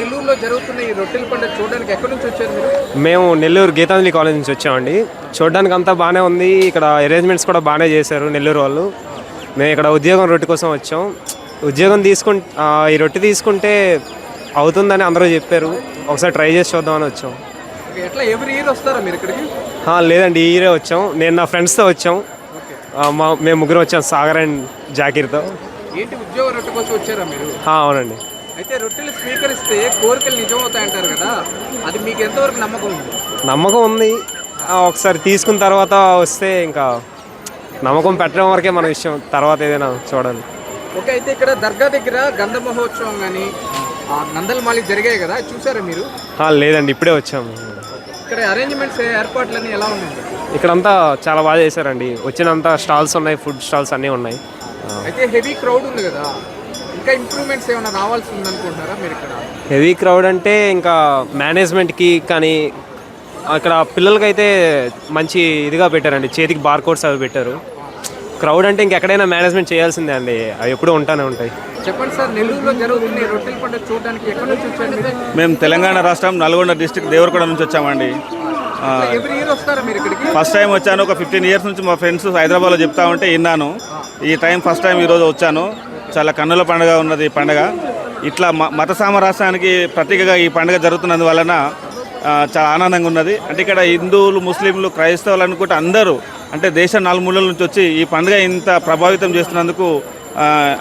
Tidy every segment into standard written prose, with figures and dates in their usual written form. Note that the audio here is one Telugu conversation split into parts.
నెల్లూరులో జరుగుతున్న ఈ రొట్టెల పండుగ చూడడానికి ఎక్కడి నుంచి వచ్చారు మీరు? మేము నెల్లూరు గీతాంజలి కాలేజ్ నుంచి వచ్చామండి. చూడడానికి అంతా బాగానే ఉంది. ఇక్కడ అరేంజ్మెంట్స్ కూడా బాగానే చేశారు నెల్లూరు వాళ్ళు. మేము ఇక్కడ ఉద్యోగం రొట్టె కోసం వచ్చాం. ఉద్యోగం ఈ రొట్టె తీసుకుంటే అవుతుందని అందరూ చెప్పారు. ఒకసారి ట్రై చేసి చూద్దామని వచ్చాం. ఎట్లా ఎవ్రీ ఇయర్ వస్తారా మీరు ఇక్కడికి? లేదండి, ఈ ఇయరే వచ్చాం. నేను నా ఫ్రెండ్స్తో వచ్చాం. మేము ముగ్గురు వచ్చాం, సాగర్ అండ్ జాకీర్తో. ఏంటి ఉద్యోగ రొట్టె కోసం వచ్చారా మీరు? అవునండి. అయితే రొట్టెలు స్వీకరిస్తే కోరికలు నిజం అవుతాయంటారు కదా, అది మీకు ఎంతవరకు నమ్మకం ఉంది? నమ్మకం ఉంది. ఒకసారి తీసుకున్న తర్వాత వస్తే ఇంకా నమ్మకం పెట్టడం వరకే మన విషయం, తర్వాత ఏదైనా చూడాలి. ఓకే, అయితే ఇక్కడ దర్గా దగ్గర గంధ మహోత్సవం కానీ నందలమాలి జరిగాయి కదా, చూసారా మీరు? లేదండి, ఇప్పుడే వచ్చాము. ఇక్కడ అరేంజ్మెంట్స్ ఏర్పాట్లన్నీ ఎలా ఉన్నాయి? ఇక్కడంతా చాలా బాగా చేశారండి. వచ్చినంత స్టాల్స్ ఉన్నాయి, ఫుడ్ స్టాల్స్ అన్నీ ఉన్నాయి. అయితే హెవీ క్రౌడ్ ఉంది కదా, ఇంకా ఇంప్రూవ్మెంట్స్ ఏమైనా రావాల్సి ఉందనుకుంటున్నారా మీరు ఇక్కడ? హెవీ క్రౌడ్ అంటే ఇంకా మేనేజ్మెంట్కి కానీ అక్కడ పిల్లలకైతే మంచి ఇదిగా పెట్టారండి, చేతికి బార్ కోడ్స్ అవి పెట్టారు. క్రౌడ్ అంటే ఇంకెక్కడైనా మేనేజ్మెంట్ చేయాల్సిందే అండి, అవి ఎప్పుడూ ఉంటానే ఉంటాయి. చెప్పండి సార్, నెల్లూరులో జరుగుతున్న రొట్టెల పండుగ చూడడానికి ఎక్కడి నుంచి వచ్చారు మీరు? మేము తెలంగాణ రాష్ట్రం నల్గొండ డిస్ట్రిక్ట్ దేవరకొండ నుంచి వచ్చామండి. ఎవ్రీ ఇయర్ వస్తారా మీరు ఇక్కడికి? ఫస్ట్ టైం వచ్చాను. ఒక 15 ఇయర్స్ నుంచి మా ఫ్రెండ్స్ హైదరాబాద్లో చెప్తా ఉంటే విన్నాను. ఈ టైం ఫస్ట్ టైం ఈరోజు వచ్చాను. చాలా కన్నుల పండుగ ఉన్నది ఈ పండుగ. ఇట్లా మత సామరస్యానికి ప్రతీకగా ఈ పండుగ జరుగుతున్నందువలన చాలా ఆనందంగా ఉన్నది. అంటే ఇక్కడ హిందువులు, ముస్లింలు, క్రైస్తవులు అనుకుంటే అందరూ అంటే దేశం నలుమూలల నుంచి వచ్చి ఈ పండుగ ఇంత ప్రభావితం చేస్తున్నందుకు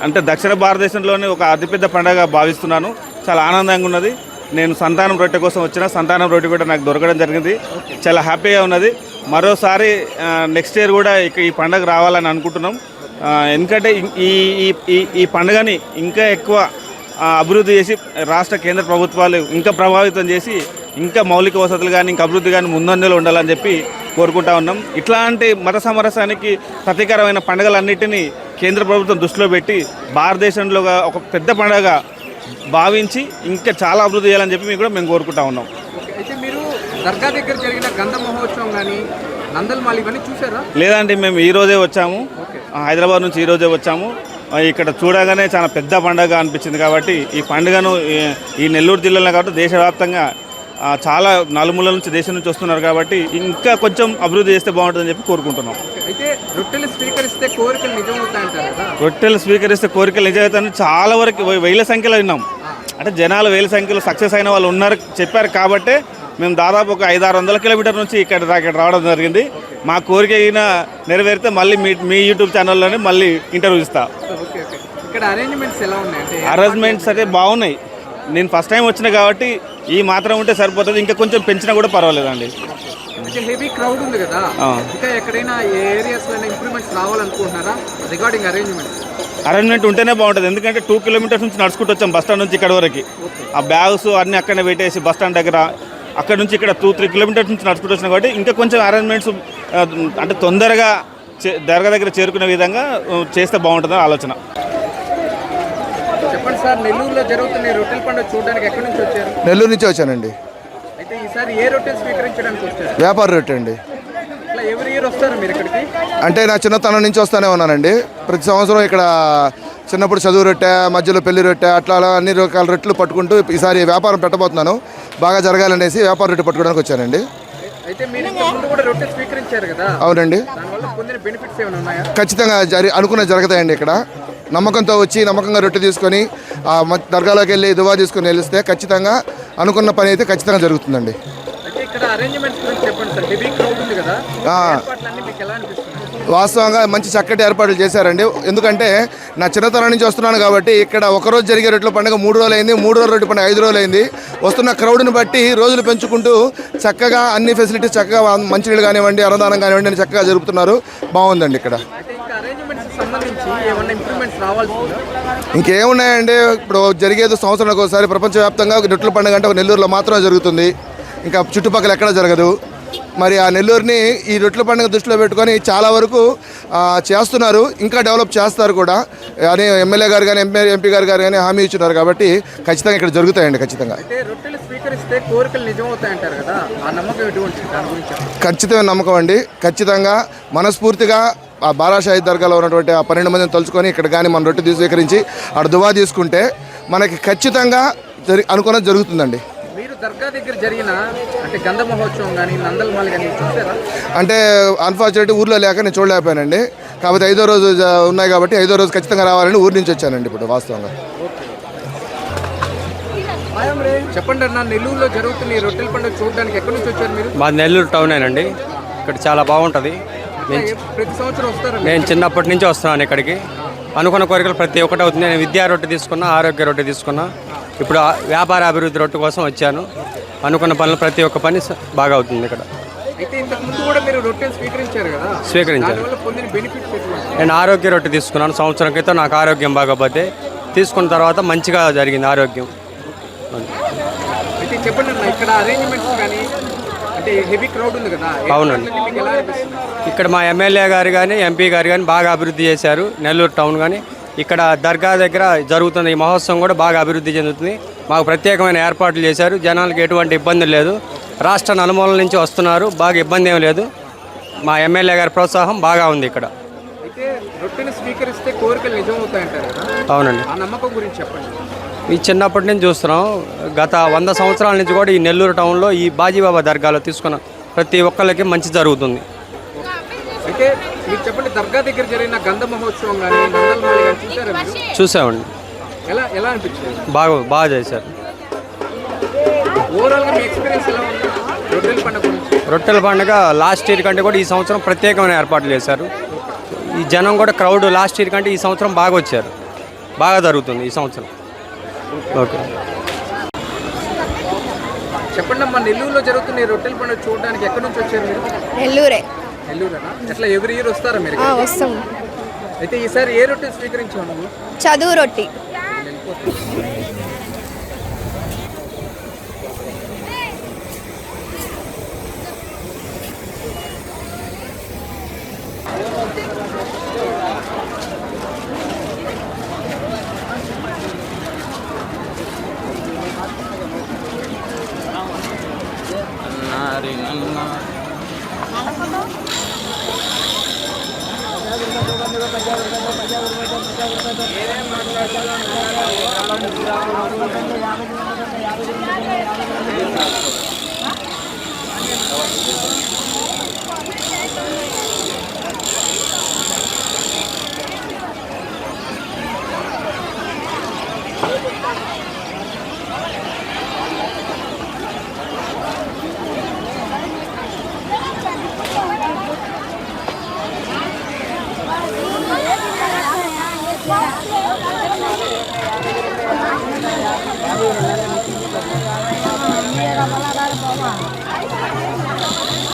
అంటే దక్షిణ భారతదేశంలోనే ఒక అతిపెద్ద పండుగ భావిస్తున్నాను. చాలా ఆనందంగా ఉన్నది. నేను సంతానం రొట్టె కోసం వచ్చిన సంతానం రొట్టె కూడా నాకు దొరకడం జరిగింది. చాలా హ్యాపీగా ఉన్నది. మరోసారి నెక్స్ట్ ఇయర్ కూడా ఈ పండుగ రావాలని అనుకుంటున్నాం. ఎందుకంటే ఈ పండుగని ఇంకా ఎక్కువ అభివృద్ధి చేసి రాష్ట్ర కేంద్ర ప్రభుత్వాలు ఇంకా ప్రభావితం చేసి ఇంకా మౌలిక వసతులు కానీ ఇంకా అభివృద్ధి కానీ ముందంజలో ఉండాలని చెప్పి కోరుకుంటా ఉన్నాం. ఇట్లాంటి మత సమరసానికి ప్రతీకారమైన పండుగలన్నిటినీ కేంద్ర ప్రభుత్వం దృష్టిలో పెట్టి భారతదేశంలో ఒక పెద్ద పండుగ భావించి ఇంకా చాలా అభివృద్ధి చేయాలని చెప్పి మేము కోరుకుంటా ఉన్నాం. అయితే మీరు దర్గా దగ్గర జరిగిన గంధ మహోత్సవం కానీ నందలమాలి ఇవన్నీ చూసారా? లేదండి, మేము ఈరోజే వచ్చాము. హైదరాబాద్ నుంచి ఈరోజే వచ్చాము. ఇక్కడ చూడగానే చాలా పెద్ద పండుగ అనిపించింది. కాబట్టి ఈ పండుగను ఈ నెల్లూరు జిల్లాలో కాబట్టి దేశవ్యాప్తంగా చాలా నలుమూలల నుంచి దేశం నుంచి వస్తున్నారు. కాబట్టి ఇంకా కొంచెం అభివృద్ధి చేస్తే బాగుంటుందని చెప్పి కోరుకుంటున్నాం. అయితే రొట్టెలు స్వీకరిస్తే కోరికలు నిజమవుతాయంటారు కదా? రొట్టెలు స్వీకరిస్తే కోరికలు నిజమవుతాయని చాలా వరకు వేల సంఖ్యలో విన్నాం. అంటే జనాలు వేల సంఖ్యలో సక్సెస్ అయిన వాళ్ళు ఉన్నారు చెప్పారు. కాబట్టి మేము దాదాపు ఒక 500-600 కిలోమీటర్ నుంచి ఇక్కడ రావడం జరిగింది. మా కోరిక అయినా నెరవేరితే మళ్ళీ మీ యూట్యూబ్ ఛానల్లోనే మళ్ళీ ఇంటర్వ్యూ ఇస్తా. ఇక్కడ అరేంజ్మెంట్స్ ఎలా ఉన్నాయి? అరేంజ్మెంట్స్ అయితే బాగున్నాయి. నేను ఫస్ట్ టైం వచ్చిన కాబట్టి ఈ మాత్రం ఉంటే సరిపోతుంది. ఇంకా కొంచెం పెంచినా కూడా పర్వాలేదండి. హెవీ క్రౌడ్ ఉంది కదా, ఇంకా ఎక్కడైనా ఏరియాస్లో ఇంప్రూవ్మెంట్స్ రావాలనుకుంటున్నారా రిగార్డింగ్ అరేంజ్మెంట్ ఉంటేనే బాగుంటుంది. ఎందుకంటే 2 కిలోమీటర్స్ నుంచి నడుచుకుంటూ వచ్చాం బస్ స్టాండ్ నుంచి ఇక్కడ వరకు. ఆ బ్యాగ్స్ అన్నీ అక్కడనే పెట్టేసి బస్ స్టాండ్ దగ్గర అక్కడ నుంచి ఇక్కడ 2-3 కిలోమీటర్స్ నుంచి నడుచుకుంటూ వచ్చినాం. కాబట్టి ఇంకా కొంచెం అరేంజ్మెంట్స్ అంటే తొందరగా దర్గా దగ్గర చేరుకునే విధంగా చేస్తే బాగుంటుందని ఆలోచన. చెప్పండి సార్, నెల్లూరులో జరుగుతున్న రొట్టెల పండుగ చూడడానికి ఎక్కడి నుంచి వచ్చారు? నెల్లూరు నుంచి వచ్చానండి. అయితే ఈసారి ఏ రొట్టెలు స్వీకరించడానికి వచ్చారు? వ్యాపార రొట్టె అండి. ఇట్లా ఎవ్రీ ఇయర్ వస్తారు మీరు ఇక్కడికి? అంటే నా చిన్నతనం నుంచి వస్తూనే ఉన్నానండి. ప్రతి సంవత్సరం ఇక్కడ చిన్నప్పుడు చదువు రొట్టె, మధ్యలో పెళ్లి రొట్టె, అట్లా అన్ని రకాల రొట్టెలు పట్టుకుంటూ ఈసారి వ్యాపారం పెట్టబోతున్నాను. బాగా జరగాలనేసి వ్యాపార రొట్టె పట్టుకోవడానికి వచ్చానండి. అయితే మీరు ముందు కూడా రొట్టె స్వీకరించారు కదా? అవునండి. దానివల్ల పొందిన బెనిఫిట్స్ ఏమైనా ఉన్నాయా? ఖచ్చితంగా అనుకున్నది జరుగుతాయండి. ఇక్కడ నమ్మకంతో వచ్చి నమ్మకంగా రొట్టె తీసుకొని దర్గాలోకి వెళ్ళి దువా తీసుకొని వెళ్తే ఖచ్చితంగా అనుకున్న పని అయితే ఖచ్చితంగా జరుగుతుందండి. అయితే ఇక్కడ అరేంజ్మెంట్స్ గురించి చెప్పండి సార్. హెవీ క్రౌడ్ ఉంది కదా, ఏర్పాట్లన్నీ మీకు ఎలా అనిపిస్తుంది? వాస్తవంగా మంచి చక్కటి ఏర్పాట్లు చేశారండి. ఎందుకంటే నా చిన్నతనం నుంచి వస్తున్నాను కాబట్టి ఇక్కడ ఒకరోజు జరిగే రొట్టెల పండుగ 3 రోజులు అయింది, 3 రోజుల రొట్టె పండుగ 5 రోజులు అయింది. వస్తున్న క్రౌడ్ని బట్టి రోజులు పెంచుకుంటూ చక్కగా అన్ని ఫెసిలిటీస్ చక్కగా మంచినీళ్ళు కానివ్వండి, అన్నదానం కానివ్వండి అని చక్కగా జరుపుతున్నారు. బాగుందండి ఇక్కడ. ఇంకేమున్నాయండి, ఇప్పుడు జరిగేది సంవత్సరానికి ఒకసారి ప్రపంచవ్యాప్తంగా రొట్టెల పండుగ అంటే ఒక నెల్లూరులో మాత్రమే జరుగుతుంది. ఇంకా చుట్టుపక్కల ఎక్కడ జరగదు. మరి ఆ నెల్లూరుని ఈ రొట్టెల పండుగ దృష్టిలో పెట్టుకొని చాలా వరకు చేస్తున్నారు. ఇంకా డెవలప్ చేస్తారు కూడా అని ఎమ్మెల్యే గారు కానీ ఎంపీ గారు కానీ హామీ ఇచ్చున్నారు. కాబట్టి ఖచ్చితంగా ఇక్కడ జరుగుతాయండి. ఖచ్చితంగా ఖచ్చితమైన నమ్మకం అండి. ఖచ్చితంగా మనస్ఫూర్తిగా ఆ బారాషాహి దర్గాలో ఉన్నటువంటి ఆ 12 మందిని తలుచుకొని ఇక్కడ కానీ మనం రొట్టె స్వీకరించి అక్కడ దువా తీసుకుంటే మనకి ఖచ్చితంగా అనుకున్నది జరుగుతుందండి. మీరు దర్గా దగ్గర జరిగిన అంటే గంధ మహోత్సవం కానీ నందల్మాల్ కానీ చూసారా? అంటే అన్ఫార్చునేట్ ఊర్లో లేక నేను చూడలేకపోయానండి. కాకపోతే 5వ రోజు ఉన్నాయి కాబట్టి 5వ రోజు ఖచ్చితంగా రావాలని ఊరి నుంచి వచ్చానండి ఇప్పుడు వాస్తవంగా. చెప్పండి అన్న, నెల్లూరులో జరుగుతున్న ఈ రొట్టెల పండుగ చూడడానికి ఎక్కడి నుంచి వచ్చారు మీరు? మాది నెల్లూరు టౌనేనండి. ఇక్కడ చాలా బాగుంటుంది. ప్రతి సంవత్సరం వస్తారా? నేను చిన్నప్పటి నుంచి వస్తున్నాను ఇక్కడికి. అనుకున్న కోరికలు ప్రతి ఒక్కటి అవుతుంది. నేను విద్యా రొట్టె తీసుకున్నా, ఆరోగ్య రొట్టె తీసుకున్నా, ఇప్పుడు వ్యాపార అభివృద్ధి రొట్టె కోసం వచ్చాను. అనుకున్న పనులు ప్రతి ఒక్క పని బాగా అవుతుంది ఇక్కడ. అయితే ఇంతకు ముందు కూడా మీరు రొట్టెలు స్వీకరించారు కదా? స్వీకరించాను. దానివల్ల పొందిన బెనిఫిట్స్ ఎటువంటి? నేను ఆరోగ్య రొట్టె తీసుకున్నాను. సంవత్సరం క్రితం నాకు ఆరోగ్యం బాగోపోతే తీసుకున్న తర్వాత మంచిగా జరిగింది ఆరోగ్యం. అయితే చెప్పండి అన్న, ఇక్కడ అరేంజ్మెంట్స్ కానీ అంటే హెవీ క్రౌడ్ ఉంది కదా? అవునండి. మీకు ఎలా అనిపిస్తుంది? ఇక్కడ మా ఎమ్మెల్యే గారు కానీ ఎంపీ గారు కానీ బాగా అభివృద్ధి చేశారు. నెల్లూరు టౌన్ కానీ ఇక్కడ దర్గా దగ్గర జరుగుతున్న ఈ మహోత్సవం కూడా బాగా అభివృద్ధి చెందుతుంది. మాకు ప్రత్యేకమైన ఏర్పాట్లు చేశారు. జనాలకు ఎటువంటి ఇబ్బంది లేదు. రాష్ట్ర నలుమూలల నుంచి వస్తున్నారు. బాగా ఇబ్బంది ఏం లేదు. మా ఎమ్మెల్యే గారి ప్రోత్సాహం బాగా ఉంది ఇక్కడ. అయితే రొట్టెని స్వీకరిస్తే కోరికలు నిజమవుతాయంటారు కదా? అవునండి. ఆ నమ్మకం గురించి చెప్పండి. ఈ చిన్నప్పటి నుంచి చూస్తున్నాం. గత 100 సంవత్సరాల నుంచి కూడా ఈ నెల్లూరు టౌన్లో ఈ బాజీబాబా దర్గాలో తీసుకున్న ప్రతి ఒక్కళ్ళకి మంచి జరుగుతుంది. అయితే మీరు చెప్పండి, దర్గా దగ్గర జరిగిన గంధ మహోత్సవం కానీ నందల్మాల్ కానీ చూసారా మీరు? చూసామండి. ఎలా ఎలా అనిపించింది? బాగా చేశారు. ఓవరాల్గా మీ ఎక్స్పీరియన్స్ ఎలా ఉంది రొట్టెల పండుగ గురించి? రొట్టెల పండుగ లాస్ట్ ఇయర్ కంటే కూడా ఈ సంవత్సరం ప్రత్యేకమైన ఏర్పాట్లు చేశారు. ఈ జనం కూడా క్రౌడ్ లాస్ట్ ఇయర్ కంటే ఈ సంవత్సరం బాగా వచ్చారు. బాగా జరుగుతుంది ఈ సంవత్సరం. ఓకే, చెప్పండి అమ్మా, నెల్లూరులో జరుగుతున్న ఈ రొట్టెల పండుగ చూడడానికి ఎక్కడి నుంచి వచ్చారు మీరు? నెల్లూరే. నెల్లూరేనా? ఎట్లా ఎవ్రీ ఇయర్ వస్తారా మీరు? వస్తాం. అయితే ఈసారి ఏ రొట్టెలు స్వీకరించావు నువ్వు? చదువు రొట్టి. Mira,